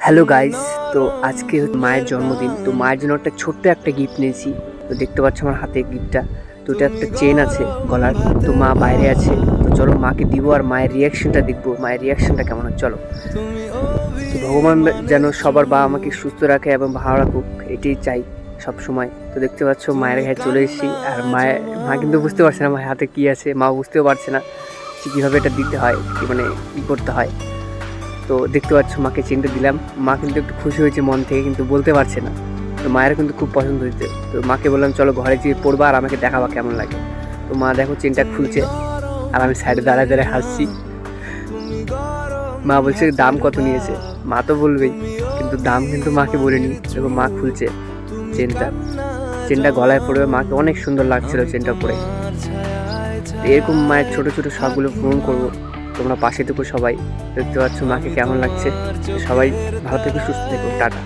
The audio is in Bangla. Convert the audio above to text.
হ্যালো গাইস, তো আজকে মায়ের জন্মদিন। তো মায়ের জন্য একটা ছোট্ট একটা গিফট নিয়েছি। তো দেখতে পাচ্ছ আমার হাতে গিফটটা। তো এটা একটা চেন আছে গলার। তো মা বাইরে আছে, তো চলো মাকে দিব আর মায়ের রিয়াকশনটা দেখবো, মায়ের রিয়াকশনটা কেমন হয়। চলো। তো ভগবান যেন সবার বাবা মাকে সুস্থ রাখে এবং ভালো রাখুক, এটাই চাই সব সময়। তো দেখতে পাচ্ছ মায়ের কাছে চলে এসেছি, আর মা কিন্তু বুঝতে পারছে না মায়ের হাতে কি আছে। মা বুঝতেও পারছে না যে কীভাবে এটা দিতে হয়, কি মানে কী করতে হয়। তো দেখতে পাচ্ছ মাকে চেনটা দিলাম। মা কিন্তু একটু খুশি হয়েছে মন থেকে, কিন্তু বলতে পারছে না। তো মায়ের কিন্তু খুব পছন্দ হয়েছে। তো মাকে বললাম চলো ঘরে যেয়ে পড়বা আর আমাকে দেখাবা কেমন লাগে। তো মা দেখো চেনটা খুলছে, আর আমি সাইডে দাঁড়ায় দাঁড়ায় হাসছি। মা বলছে দাম কত নিয়েছে। মা তো বলবেই, কিন্তু দাম কিন্তু মাকে বলিনি। দেখো মা খুলছে চেনটা। চেনটা গলায় পড়বে, মাকে অনেক সুন্দর লাগছিল চেনটা পরে। এরকম মায়ের ছোট ছোট শখগুলো পূরণ করবো। তোমরা পাশে থেকো সবাই। দেখতে পাচ্ছ মাকে কেমন লাগছে। সবাই ভালো থেকো, সুস্থ থেকো, টাটা।